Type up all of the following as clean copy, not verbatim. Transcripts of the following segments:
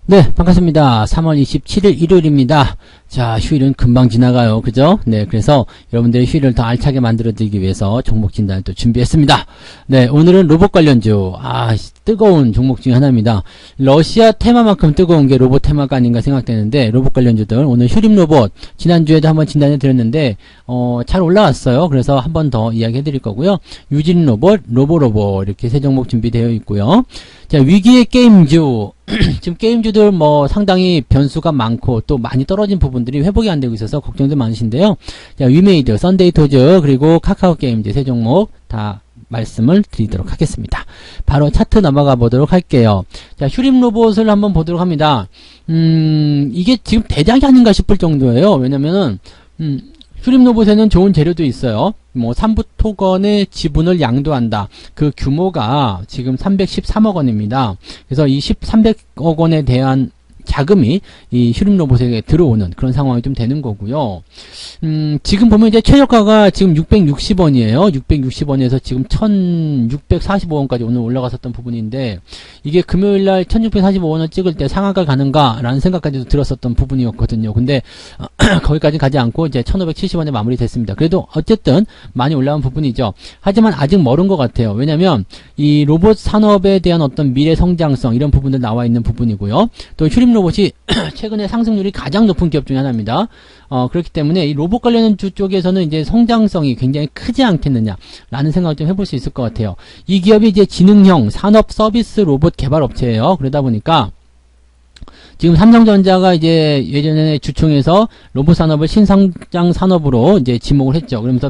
네, 반갑습니다. 3월 27일 일요일입니다. 자, 휴일은 금방 지나가요. 그죠? 네, 그래서 여러분들의 휴일을 더 알차게 만들어드리기 위해서 종목 진단을 또 준비했습니다. 네, 오늘은 로봇 관련주. 뜨거운 종목 중에 하나입니다. 러시아 테마만큼 뜨거운 게 로봇 테마가 아닌가 생각되는데, 로봇 관련주들. 오늘 휴림 로봇. 지난주에도 한번 진단해 드렸는데, 잘 올라왔어요. 그래서 한 번 더 이야기 해드릴 거고요. 유진 로봇, 로보로보. 이렇게 세 종목 준비되어 있고요. 자, 위기의 게임주. 지금 게임주들 상당히 변수가 많고 또 많이 떨어진 부분들이 회복이 안 되고 있어서 걱정도 많으신데요. 자, 위메이드, 썬데이토즈, 그리고 카카오 게임즈 세 종목 다 말씀을 드리도록 하겠습니다. 바로 차트 넘어가 보도록 할게요. 자, 휴림 로봇을 한번 보도록 합니다. 이게 지금 대작이 아닌가 싶을 정도예요. 왜냐면은, 휴림 로봇에는 좋은 재료도 있어요. 삼부토건의 지분을 양도한다. 그 규모가 지금 313억 원입니다. 그래서 이 300억 원에 대한 자금이 이 휴림 로봇에게 들어오는 그런 상황이 좀 되는 거고요. 지금 보면 이제 최저가가 지금 660원이에요. 660원에서 지금 1645원까지 오늘 올라갔었던 부분인데, 이게 금요일날 1645원을 찍을 때 상한가 가는가라는 생각까지도 들었었던 부분이었거든요. 근데 거기까지 가지 않고 이제 1570원에 마무리 됐습니다. 그래도 어쨌든 많이 올라온 부분이죠. 하지만 아직 멀은 것 같아요. 왜냐면 이 로봇 산업에 대한 어떤 미래 성장성 이런 부분들 나와 있는 부분이고요. 또 휴림 로봇이 최근에 상승률이 가장 높은 기업 중에 하나입니다. 그렇기 때문에 이 로봇 관련 주 쪽에서는 이제 성장성이 굉장히 크지 않겠느냐라는 생각을 좀 해볼 수 있을 것 같아요. 이 기업이 이제 지능형 산업 서비스 로봇 개발 업체예요. 그러다 보니까 지금 삼성전자가 이제 예전에 주총에서 로봇 산업을 신성장 산업으로 이제 지목을 했죠. 그러면서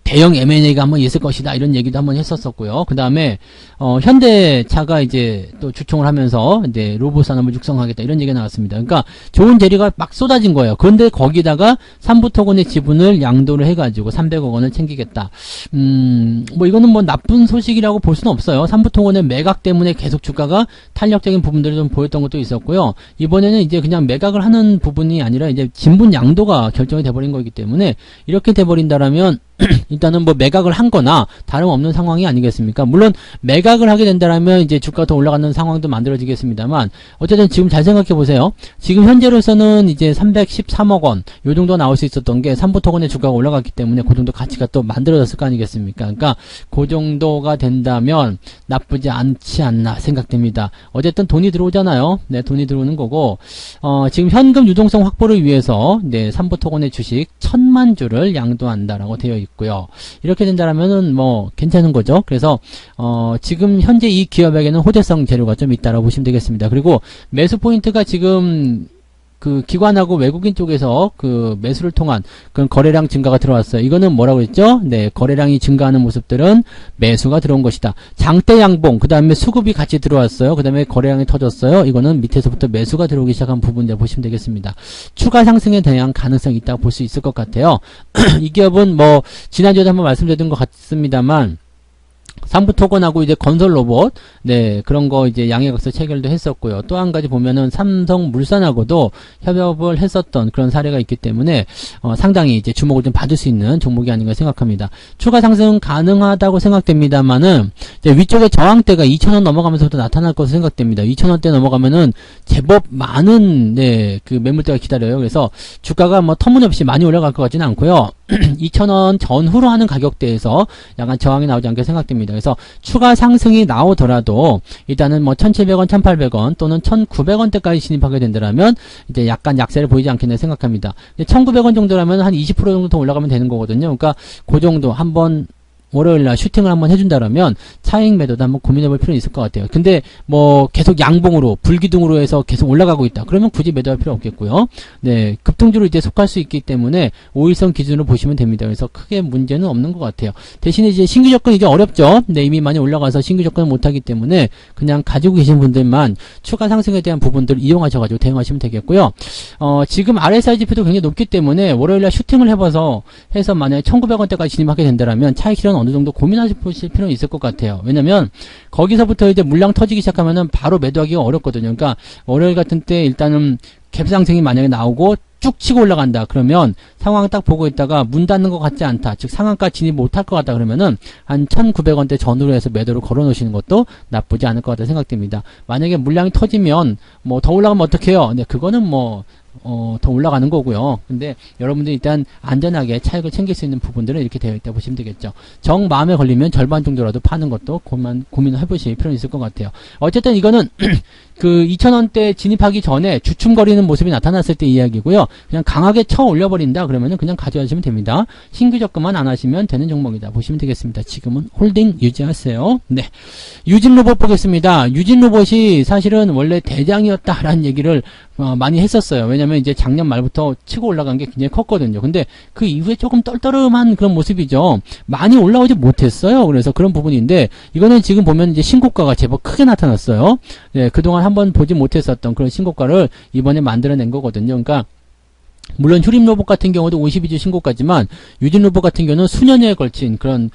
대형 M&A가 한번 있을 것이다 이런 얘기도 한번 했었었고요. 그 다음에 현대차가 이제 또 주총을 하면서 이제 로봇 산업을 육성하겠다 이런 얘기가 나왔습니다. 그러니까 좋은 재료가 막 쏟아진 거예요. 그런데 거기다가 삼부토건의 지분을 양도를 해가지고 300억 원을 챙기겠다. 이거는 나쁜 소식이라고 볼 수는 없어요. 삼부토건의 매각 때문에 계속 주가가 탄력적인 부분들이 좀 보였던 것도 있었고요. 이번에는 이제 그냥 매각을 하는 부분이 아니라 이제 진분 양도가 결정이 돼버린 거기 때문에 이렇게 돼버린다라면 일단은 매각을 한 거나 다름없는 상황이 아니겠습니까? 물론 매각을 하게 된다라면 이제 주가가 더 올라가는 상황도 만들어지겠습니다만, 어쨌든 지금 잘 생각해 보세요. 지금 현재로서는 이제 313억 원 요 정도 나올 수 있었던 게 삼부토건의 주가가 올라갔기 때문에 그 정도 가치가 또 만들어졌을 거 아니겠습니까? 그러니까 그 정도가 된다면 나쁘지 않지 않나 생각됩니다. 어쨌든 돈이 들어오잖아요. 네, 돈이 들어오는 거고, 지금 현금 유동성 확보를 위해서 네, 삼부토건의 주식 1000만 주를 양도한다라고 되어 있고요. 이렇게 된다라면은 괜찮은 거죠. 그래서 지금 현재 이 기업에게는 호재성 재료가 좀 있다라고 보시면 되겠습니다. 그리고 매수 포인트가 지금 그 기관하고 외국인 쪽에서 그 매수를 통한 그런 거래량 증가가 들어왔어요. 이거는 뭐라고 했죠? 네, 거래량이 증가하는 모습들은 매수가 들어온 것이다. 장대 양봉, 그 다음에 수급이 같이 들어왔어요. 그 다음에 거래량이 터졌어요. 이거는 밑에서부터 매수가 들어오기 시작한 부분이라고 보시면 되겠습니다. 추가 상승에 대한 가능성이 있다고 볼 수 있을 것 같아요. 이 기업은 지난주에도 한번 말씀드린 것 같습니다만, 삼부토건하고 이제 건설 로봇, 네, 그런 거 이제 양해각서 체결도 했었고요. 또 한 가지 보면은 삼성물산하고도 협업을 했었던 그런 사례가 있기 때문에, 상당히 이제 주목을 좀 받을 수 있는 종목이 아닌가 생각합니다. 추가 상승 가능하다고 생각됩니다만은, 이제 위쪽에 저항대가 2,000원 넘어가면서부터 나타날 것으로 생각됩니다. 2,000원대 넘어가면은 제법 많은, 네, 그 매물대가 기다려요. 그래서 주가가 터무니없이 많이 올라갈 것 같지는 않고요. 2,000원 전후로 하는 가격대에서 약간 저항이 나오지 않게 생각됩니다. 그래서 추가 상승이 나오더라도 일단은 1,700원, 1,800원 또는 1,900원대까지 진입하게 된다면 이제 약간 약세를 보이지 않겠나 생각합니다. 1,900원 정도라면 한 20% 정도 더 올라가면 되는 거거든요. 그러니까 그 정도 한번 월요일날 슈팅을 한번 해준다라면 차익 매도도 한번 고민해볼 필요는 있을 것 같아요. 근데 계속 양봉으로 불기둥으로 해서 계속 올라가고 있다. 그러면 굳이 매도할 필요 없겠고요. 네, 급등주로 이제 속할 수 있기 때문에 5일선 기준으로 보시면 됩니다. 그래서 크게 문제는 없는 것 같아요. 대신에 이제 신규 접근 이제 어렵죠. 네, 이미 많이 올라가서 신규 접근을 못하기 때문에 그냥 가지고 계신 분들만 추가 상승에 대한 부분들을 이용하셔가지고 대응하시면 되겠고요. 지금 RSI 지표도 굉장히 높기 때문에 월요일날 슈팅을 해서 만약에 1,900원대까지 진입하게 된다면 차익 실현 어느 정도 고민하실 필요는 있을 것 같아요. 왜냐면 거기서부터 이제 물량 터지기 시작하면은 바로 매도하기가 어렵거든요. 그러니까 월요일 같은 때 일단은 갭상승이 만약에 나오고 쭉 치고 올라간다 그러면 상황 딱 보고 있다가 문 닫는 것 같지 않다, 즉 상한가 진입 못할 것 같다 그러면은 한 1900원대 전후로 해서 매도를 걸어 놓으시는 것도 나쁘지 않을 것 같다 생각됩니다. 만약에 물량이 터지면 뭐 더 올라가면 어떡해요? 네, 그거는 뭐 더 올라가는 거고요. 근데 여러분들이 일단 안전하게 차익을 챙길 수 있는 부분들은 이렇게 되어 있다 보시면 되겠죠. 정 마음에 걸리면 절반 정도라도 파는 것도 고민을 해보실 필요는 있을 것 같아요. 어쨌든 이거는 그 2,000원대 진입하기 전에 주춤거리는 모습이 나타났을 때 이야기고요. 그냥 강하게 쳐 올려버린다 그러면은 그냥 가져가시면 됩니다. 신규 접근만 안 하시면 되는 종목이다 보시면 되겠습니다. 지금은 홀딩 유지하세요. 네, 유진 로봇 보겠습니다. 유진 로봇이 사실은 원래 대장이었다라는 얘기를 많이 했었어요. 왜냐면 이제 작년 말부터 치고 올라간 게 굉장히 컸거든요. 근데 그 이후에 조금 떨떠름한 그런 모습이죠. 많이 올라오지 못했어요. 그래서 그런 부분인데 이거는 지금 보면 이제 신고가가 제법 크게 나타났어요. 네, 그동안 한번 보지 못했었던 그런 신고가를 이번에 만들어낸 거거든요. 그러니까 물론 휴림 로봇 같은 경우도 52주 신고가지만 유진 로봇 같은 경우는 수년여에 걸친 그런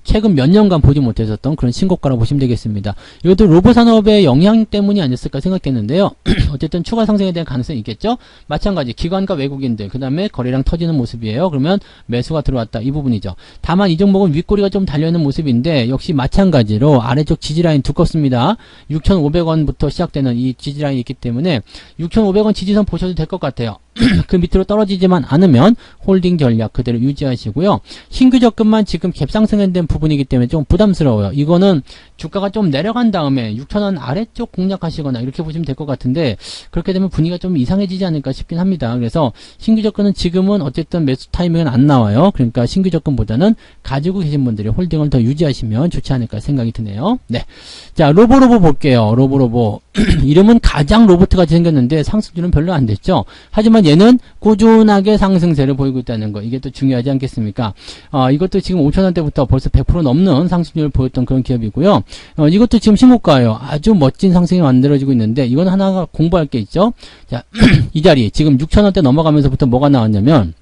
최근 몇 년간 보지 못했었던 그런 신고가라고 보시면 되겠습니다. 이것도 로봇 산업의 영향 때문이 아니었을까 생각했는데요. 어쨌든 추가 상승에 대한 가능성이 있겠죠. 마찬가지 기관과 외국인들 그 다음에 거래량 터지는 모습이에요. 그러면 매수가 들어왔다 이 부분이죠. 다만 이 종목은 윗꼬리가 좀 달려있는 모습인데 역시 마찬가지로 아래쪽 지지라인 두껍습니다. 6,500원부터 시작되는 이 지지라인이 있기 때문에 6,500원 지지선 보셔도 될 것 같아요. 그 밑으로 떨어지지만 않으면 홀딩 전략 그대로 유지하시고요. 신규 접근만 지금 갭상승된 부분이기 때문에 좀 부담스러워요. 이거는 주가가 좀 내려간 다음에 6,000원 아래쪽 공략하시거나 이렇게 보시면 될 것 같은데 그렇게 되면 분위기가 좀 이상해지지 않을까 싶긴 합니다. 그래서 신규 접근은 지금은 어쨌든 매수 타이밍은 안 나와요. 그러니까 신규 접근보다는 가지고 계신 분들이 홀딩을 더 유지하시면 좋지 않을까 생각이 드네요. 네, 자 로보로보 볼게요. 로보로보 이름은 가장 로봇같이 생겼는데 상승률은 별로 안 됐죠. 하지만 얘는 꾸준하게 상승세를 보이고 있다는 거 이게 또 중요하지 않겠습니까? 이것도 지금 5,000원대부터 벌써 100% 넘는 상승률을 보였던 그런 기업이고요. 이것도 지금 신고가예요. 아주 멋진 상승이 만들어지고 있는데 이건 하나가 공부할 게 있죠. 자, 이 자리 지금 6,000원대 넘어가면서부터 뭐가 나왔냐면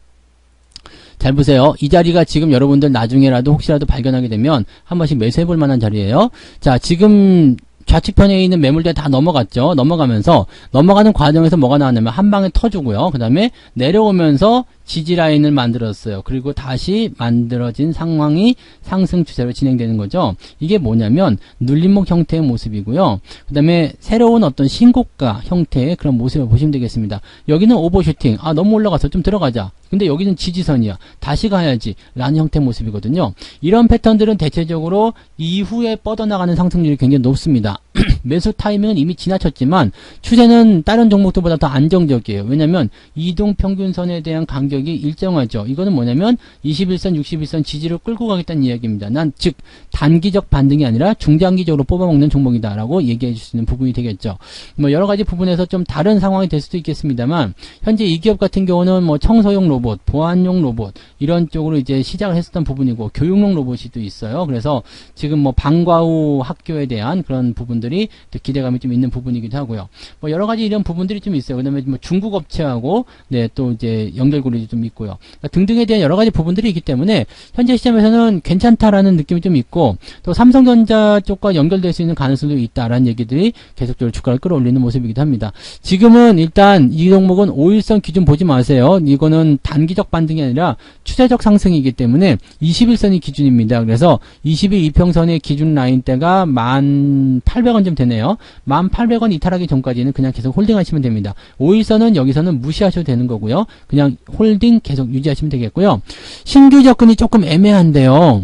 잘 보세요. 이 자리가 지금 여러분들 나중에라도 혹시라도 발견하게 되면 한 번씩 매수해 볼 만한 자리예요. 자, 지금 좌측편에 있는 매물대 다 넘어갔죠. 넘어가는 과정에서 뭐가 나왔냐면 한 방에 터주고요. 그 다음에 내려오면서 지지라인을 만들었어요. 그리고 다시 만들어진 상황이 상승 추세로 진행되는 거죠. 이게 뭐냐면 눌림목 형태의 모습이고요. 그 다음에 새로운 어떤 신고가 형태의 그런 모습을 보시면 되겠습니다. 여기는 오버슈팅. 너무 올라가서 좀 들어가자. 근데 여기는 지지선이야. 다시 가야지. 라는 형태의 모습이거든요. 이런 패턴들은 대체적으로 이후에 뻗어나가는 상승률이 굉장히 높습니다. 매수 타이밍은 이미 지나쳤지만 추세는 다른 종목들보다 더 안정적이에요. 왜냐면 이동평균선에 대한 간격이 일정하죠. 이거는 뭐냐면 21선, 61선 지지를 끌고 가겠다는 이야기입니다. 즉 단기적 반등이 아니라 중장기적으로 뽑아먹는 종목이다라고 얘기해 줄 수 있는 부분이 되겠죠. 뭐 여러 가지 부분에서 좀 다른 상황이 될 수도 있겠습니다만 현재 이 기업 같은 경우는 뭐 청소용 로봇, 보안용 로봇 이런 쪽으로 이제 시작을 했었던 부분이고 교육용 로봇이 또 있어요. 그래서 지금 뭐 방과 후 학교에 대한 그런 부분들이 또 기대감이 좀 있는 부분이기도 하고요. 뭐 여러 가지 이런 부분들이 좀 있어요. 그다음에 뭐 중국 업체하고 또 이제 연결고리도 좀 있고요. 그러니까 등등에 대한 여러 가지 부분들이 있기 때문에 현재 시점에서는 괜찮다라는 느낌이 좀 있고 또 삼성전자 쪽과 연결될 수 있는 가능성도 있다라는 얘기들이 계속적으로 주가를 끌어올리는 모습이기도 합니다. 지금은 일단 이 종목은 5일선 기준 보지 마세요. 이거는 단기적 반등이 아니라 추세적 상승이기 때문에 21선이 기준입니다. 그래서 20일 이평선의 기준 라인대가 1,800원 좀 되네요. 1,800원 이탈하기 전까지는 그냥 계속 홀딩 하시면 됩니다. 5일선은 여기서는 무시하셔도 되는 거고요. 그냥 홀딩 계속 유지하시면 되겠고요. 신규 접근이 조금 애매한데요.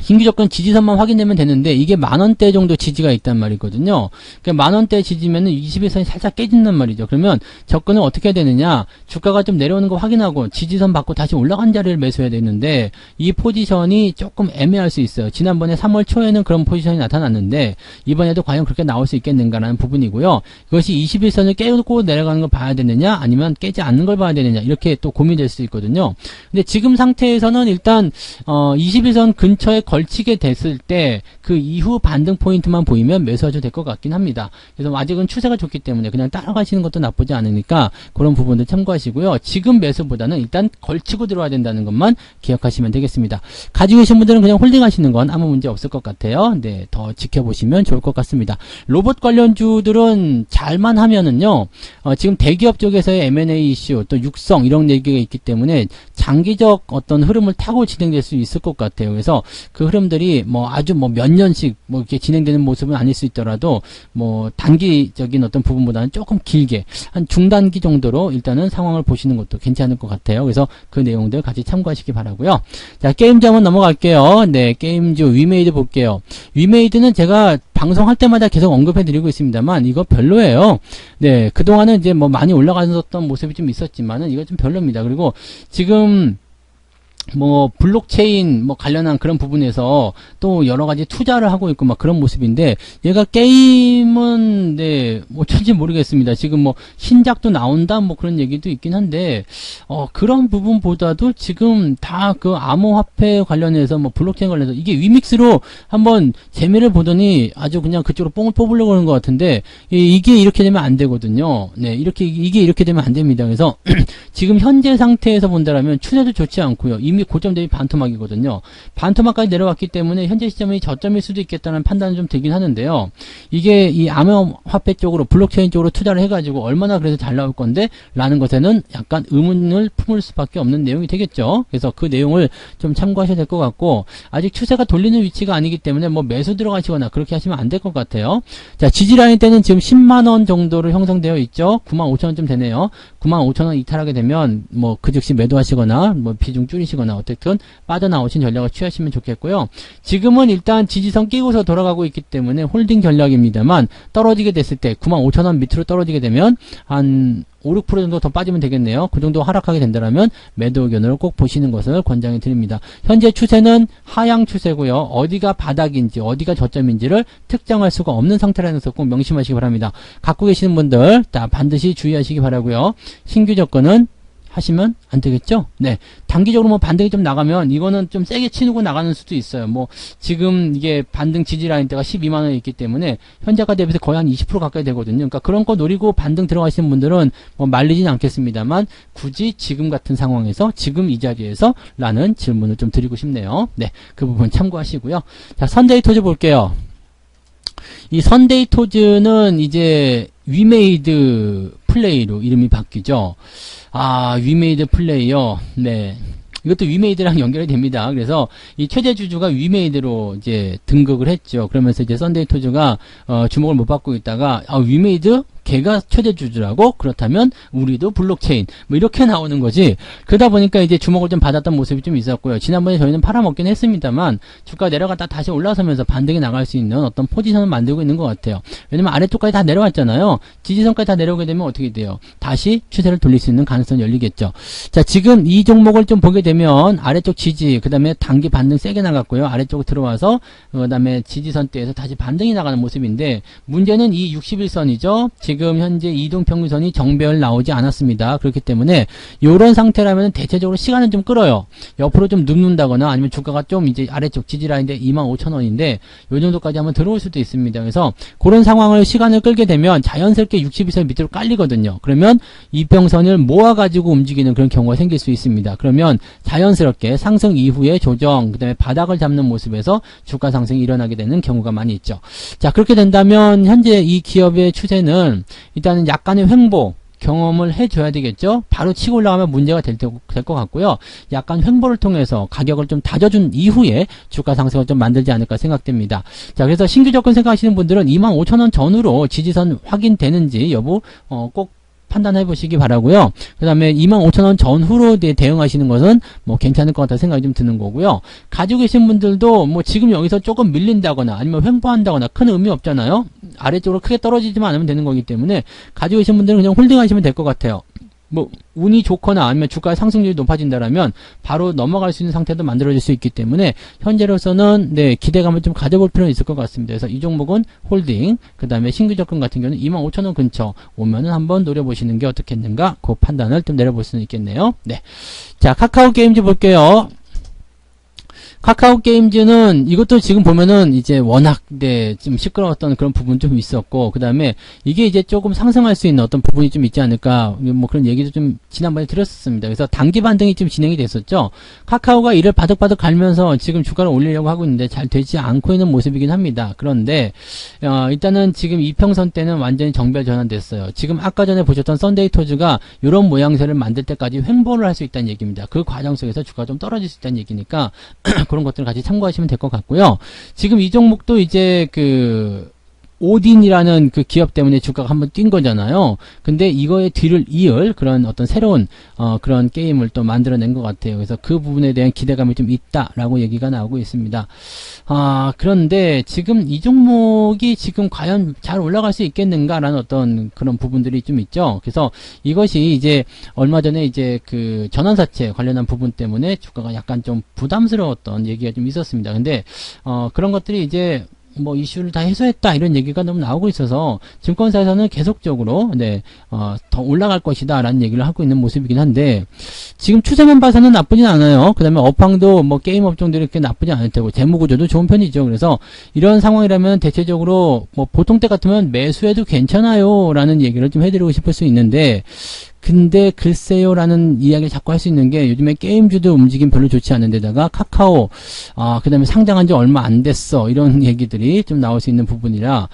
신규 접근 지지선만 확인되면 되는데 이게 10,000원대 정도 지지가 있단 말이거든요. 그러니까 10,000원대 지지면은 21선이 살짝 깨진단 말이죠. 그러면 접근을 어떻게 해야 되느냐? 주가가 좀 내려오는 거 확인하고 지지선 받고 다시 올라간 자리를 매수해야 되는데 이 포지션이 조금 애매할 수 있어요. 지난번에 3월 초에는 그런 포지션이 나타났는데 이번에도 과연 그렇게 나올 수 있겠는가라는 부분이고요. 이것이 21선을 깨고 내려가는 걸 봐야 되느냐 아니면 깨지 않는 걸 봐야 되느냐 이렇게 또 고민될 수 있거든요. 근데 지금 상태에서는 일단 21선 근처에 걸치게 됐을 때 그 이후 반등 포인트만 보이면 매수하셔도 될 것 같긴 합니다. 그래서 아직은 추세가 좋기 때문에 그냥 따라가시는 것도 나쁘지 않으니까 그런 부분들 참고하시고요. 지금 매수보다는 일단 걸치고 들어와야 된다는 것만 기억하시면 되겠습니다. 가지고 계신 분들은 그냥 홀딩하시는 건 아무 문제 없을 것 같아요. 네, 더 지켜보시면 좋을 것 같습니다. 로봇 관련주들은 잘만 하면은요, 지금 대기업 쪽에서의 M&A 이슈, 또 육성 이런 얘기가 있기 때문에 장기적 어떤 흐름을 타고 진행될 수 있을 것 같아요. 그래서 그 흐름들이 뭐 아주 뭐 몇 년씩 뭐 이렇게 진행되는 모습은 아닐 수 있더라도 뭐 단기적인 어떤 부분보다는 조금 길게 한 중단기 정도로 일단은 상황을 보시는 것도 괜찮을 것 같아요. 그래서 그 내용들 같이 참고하시기 바라고요. 자, 게임주 한번 넘어갈게요. 네, 게임주 위메이드 볼게요. 위메이드는 제가 방송할 때마다 계속 언급해드리고 있습니다만 이거 별로예요. 네, 그동안은 이제 뭐 많이 올라갔었던 모습이 좀 있었지만은 이거 좀 별로입니다. 그리고 지금 뭐 블록체인 뭐 관련한 그런 부분에서 또 여러 가지 투자를 하고 있고 막 그런 모습인데 얘가 게임은 네 어쩐지 모르겠습니다. 지금 뭐 신작도 나온다 뭐 그런 얘기도 있긴 한데 그런 부분보다도 지금 다 그 암호화폐 관련해서 뭐 블록체인 관련해서 이게 위믹스로 한번 재미를 보더니 아주 그냥 그쪽으로 뽕을 뽑으려고 하는 것 같은데 이게 이렇게 되면 안 되거든요. 네, 이게 이렇게 되면 안 됩니다. 그래서 지금 현재 상태에서 본다라면 추세도 좋지 않고요. 이미 고점 대비 반토막이거든요. 반토막까지 내려왔기 때문에 현재 시점이 저점일 수도 있겠다는 판단은 좀 들긴 하는데요. 이게 이 암호화폐 쪽으로 블록체인 쪽으로 투자를 해가지고 얼마나 그래서 잘 나올 건데 라는 것에는 약간 의문을 품을 수밖에 없는 내용이 되겠죠. 그래서 그 내용을 좀 참고하셔야 될 것 같고 아직 추세가 돌리는 위치가 아니기 때문에 뭐 매수 들어가시거나 그렇게 하시면 안 될 것 같아요. 자, 지지라인 때는 지금 10만원 정도로 형성되어 있죠. 95,000원쯤 되네요. 95,000원 이탈하게 되면 뭐 그 즉시 매도하시거나 뭐 비중 줄이시거나 어쨌든 빠져나오신 전략을 취하시면 좋겠고요. 지금은 일단 지지선 끼고서 돌아가고 있기 때문에 홀딩 전략입니다만 떨어지게 됐을 때 95,000원 밑으로 떨어지게 되면 한 5, 6% 정도 더 빠지면 되겠네요. 그 정도 하락하게 된다면 매도 의견을 꼭 보시는 것을 권장해 드립니다. 현재 추세는 하향 추세고요. 어디가 바닥인지 어디가 저점인지를 특정할 수가 없는 상태라는 것을 꼭 명심하시기 바랍니다. 갖고 계시는 분들 반드시 주의하시기 바라고요. 신규 접근은 하시면 안 되겠죠? 네. 단기적으로 뭐 반등이 좀 나가면 이거는 좀 세게 치고 나가는 수도 있어요. 뭐 지금 이게 반등 지지 라인대가 12만원에 있기 때문에 현재가 대비해서 거의 한 20% 가까이 되거든요. 그러니까 그런 거 노리고 반등 들어가시는 분들은 뭐 말리진 않겠습니다만 굳이 지금 같은 상황에서 지금 이 자리에서 라는 질문을 좀 드리고 싶네요. 네. 그 부분 참고하시고요. 자, 선데이토즈 볼게요. 이 선데이토즈는 이제 위메이드 플레이로 이름이 바뀌죠. 위메이드 플레이요. 네. 이것도 위메이드랑 연결이 됩니다. 그래서 이 최대 주주가 위메이드로 이제 등극을 했죠. 그러면서 이제 썬데이토즈가 주목을 못 받고 있다가 위메이드 걔가 최대 주주라고? 그렇다면 우리도 블록체인 뭐 이렇게 나오는 거지. 그러다 보니까 이제 주목을 좀 받았던 모습이 좀 있었고요. 지난번에 저희는 팔아먹긴 했습니다만 주가 내려갔다 다시 올라서면서 반등이 나갈 수 있는 어떤 포지션을 만들고 있는 것 같아요. 왜냐면 아래쪽까지 다 내려왔잖아요. 지지선까지 다 내려오게 되면 어떻게 돼요? 다시 추세를 돌릴 수 있는 가능성이 열리겠죠. 자, 지금 이 종목을 좀 보게 되면 아래쪽 지지, 그 다음에 단기 반등 세게 나갔고요. 아래쪽으로 들어와서 그 다음에 지지선대에서 다시 반등이 나가는 모습인데 문제는 이 61선이죠. 지금 현재 이동평균선이 정배열 나오지 않았습니다. 그렇기 때문에 이런 상태라면 대체적으로 시간은 좀 끌어요. 옆으로 좀 눕는다거나 아니면 주가가 좀 이제 아래쪽 지지라인데 25,000원인데 요 정도까지 한번 들어올 수도 있습니다. 그래서 그런 상황을 시간을 끌게 되면 자연스럽게 62선 밑으로 깔리거든요. 그러면 이평선을 모아가지고 움직이는 그런 경우가 생길 수 있습니다. 그러면 자연스럽게 상승 이후에 조정, 그 다음에 바닥을 잡는 모습에서 주가 상승이 일어나게 되는 경우가 많이 있죠. 자, 그렇게 된다면 현재 이 기업의 추세는 일단은 약간의 횡보 경험을 해줘야 되겠죠. 바로 치고 올라가면 문제가 될 것 같고요. 약간 횡보를 통해서 가격을 좀 다져준 이후에 주가 상승을 좀 만들지 않을까 생각됩니다. 자, 그래서 신규 접근 생각하시는 분들은 25,000원 전후로 지지선 확인되는지 여부 꼭 판단해 보시기 바라고요. 그 다음에 25,000원 전후로 대응하시는 것은 뭐 괜찮을 것 같다 생각이 좀 드는 거고요. 가지고 계신 분들도 뭐 지금 여기서 조금 밀린다거나 아니면 횡보한다거나 큰 의미 없잖아요. 아래쪽으로 크게 떨어지지만 않으면 되는 거기 때문에 가지고 계신 분들은 그냥 홀딩 하시면 될 것 같아요. 뭐 운이 좋거나 아니면 주가의 상승률이 높아진다라면 바로 넘어갈 수 있는 상태도 만들어질 수 있기 때문에 현재로서는 네, 기대감을 좀 가져볼 필요는 있을 것 같습니다. 그래서 이 종목은 홀딩, 그 다음에 신규 접근 같은 경우는 25,000원 근처 오면은 한번 노려보시는 게 어떻겠는가 그 판단을 좀 내려볼 수는 있겠네요. 네, 자, 카카오 게임즈 볼게요. 카카오 게임즈는 이것도 지금 보면은 이제 워낙 좀 시끄러웠던 그런 부분 좀 있었고, 그 다음에 이게 이제 조금 상승할 수 있는 어떤 부분이 좀 있지 않을까, 뭐 그런 얘기도 좀 지난번에 드렸었습니다. 그래서 단기 반등이 좀 진행이 됐었죠. 카카오가 이를 바득바득 갈면서 지금 주가를 올리려고 하고 있는데 잘 되지 않고 있는 모습이긴 합니다. 그런데 일단은 지금 이평선 때는 완전히 정별 전환됐어요. 지금 아까 전에 보셨던 썬데이토즈가 이런 모양새를 만들 때까지 횡보를 할 수 있다는 얘기입니다. 그 과정 속에서 주가가 좀 떨어질 수 있다는 얘기니까 그런 것들을 같이 참고하시면 될 것 같고요. 지금 이 종목도 이제 오딘이라는 그 기업 때문에 주가가 한번 뛴 거잖아요. 근데 이거의 뒤를 이을 그런 어떤 새로운 그런 게임을 또 만들어낸 것 같아요. 그래서 그 부분에 대한 기대감이 좀 있다라고 얘기가 나오고 있습니다. 그런데 지금 이 종목이 지금 과연 잘 올라갈 수 있겠는가라는 어떤 그런 부분들이 좀 있죠. 그래서 이것이 이제 얼마 전에 이제 그 전환사채 관련한 부분 때문에 주가가 약간 좀 부담스러웠던 얘기가 좀 있었습니다. 근데 그런 것들이 이제 뭐 이슈를 다 해소했다 이런 얘기가 너무 나오고 있어서 증권사에서는 계속적으로 더 올라갈 것이다 라는 얘기를 하고 있는 모습이긴 한데, 지금 추세만 봐서는 나쁘진 않아요. 그 다음에 업황도 뭐 게임 업종들이 그렇게 나쁘지 않을 테고 재무구조도 좋은 편이죠. 그래서 이런 상황이라면 대체적으로 뭐 보통 때 같으면 매수해도 괜찮아요 라는 얘기를 좀 해드리고 싶을 수 있는데, 근데 글쎄요 라는 이야기를 자꾸 할 수 있는 게, 요즘에 게임주도 움직임 별로 좋지 않은 데다가 카카오 그 다음에 상장한 지 얼마 안 됐어 이런 얘기들이 좀 나올 수 있는 부분이라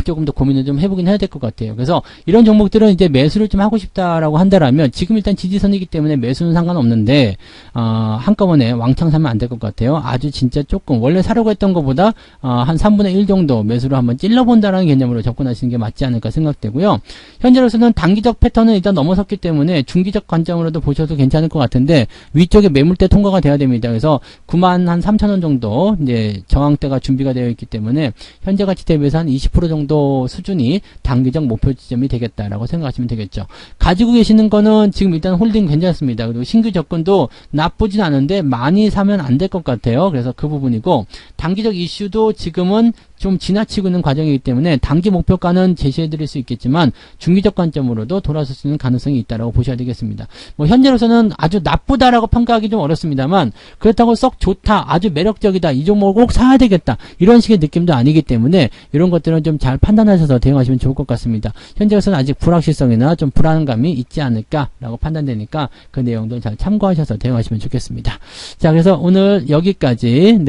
조금 더 고민을 좀 해보긴 해야 될 것 같아요. 그래서 이런 종목들은 이제 매수를 좀 하고 싶다라고 한다라면 지금 일단 지지선이기 때문에 매수는 상관없는데 한꺼번에 왕창 사면 안 될 것 같아요. 아주 진짜 조금 원래 사려고 했던 것보다 한 3분의 1 정도 매수를 한번 찔러본다라는 개념으로 접근하시는 게 맞지 않을까 생각되고요. 현재로서는 단기적 패턴은 일단 넘어섰기 때문에 중기적 관점으로도 보셔도 괜찮을 것 같은데, 위쪽에 매물대 통과가 돼야 됩니다. 그래서 9만 한 3천원 정도 이제 저항대가 준비가 되어 있기 때문에 현재 가치 대비해서 한 20% 정도 수준이 단기적 목표 지점이 되겠다라고 생각하시면 되겠죠. 가지고 계시는 거는 지금 일단 홀딩 괜찮습니다. 그리고 신규 접근도 나쁘진 않은데 많이 사면 안 될 것 같아요. 그래서 그 부분이고, 단기적 이슈도 지금은 좀 지나치고 있는 과정이기 때문에 단기 목표가는 제시해 드릴 수 있겠지만 중기적 관점으로도 돌아설 수 있는 가능성이 있다라고 보셔야 되겠습니다. 뭐 현재로서는 아주 나쁘다라고 평가하기 좀 어렵습니다만, 그렇다고 썩 좋다, 아주 매력적이다, 이 종목을 꼭 사야 되겠다 이런 식의 느낌도 아니기 때문에 이런 것들은 좀 잘 판단하셔서 대응하시면 좋을 것 같습니다. 현재로서는 아직 불확실성이나 좀 불안감이 있지 않을까라고 판단되니까 그 내용들 잘 참고하셔서 대응하시면 좋겠습니다. 자, 그래서 오늘 여기까지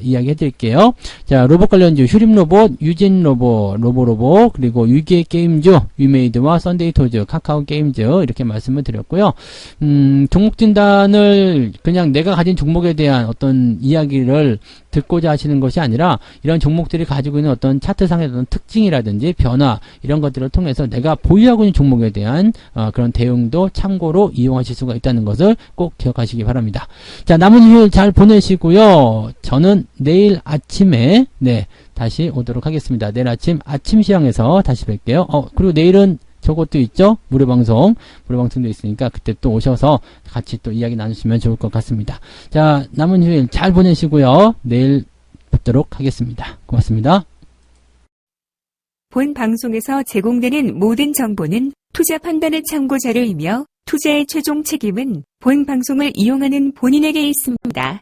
이야기 해드릴게요. 자, 로봇 관련주 휴림로봇, 유진로봇, 로보로봇, 그리고 유기의 게임주, 위메이드와 썬데이토즈, 카카오 게임즈 이렇게 말씀을 드렸고요. 종목 진단을 그냥 내가 가진 종목에 대한 어떤 이야기를 듣고자 하시는 것이 아니라, 이런 종목들이 가지고 있는 어떤 차트상의 어떤 특징이라든지 변화 이런 것들을 통해서 내가 보유하고 있는 종목에 대한 그런 대응도 참고로 이용하실 수가 있다는 것을 꼭 기억하시기 바랍니다. 자, 남은 휴일 잘 보내시고요. 저는 내일 아침에 다시 오도록 하겠습니다. 내일 아침 시황에서 다시 뵐게요. 그리고 내일은 저것도 있죠? 무료방송도 있으니까 그때 또 오셔서 같이 또 이야기 나누시면 좋을 것 같습니다. 자, 남은 휴일 잘 보내시고요. 내일 뵙도록 하겠습니다. 고맙습니다. 본 방송에서 제공되는 모든 정보는 투자 판단의 참고 자료이며 투자의 최종 책임은 본 방송을 이용하는 본인에게 있습니다.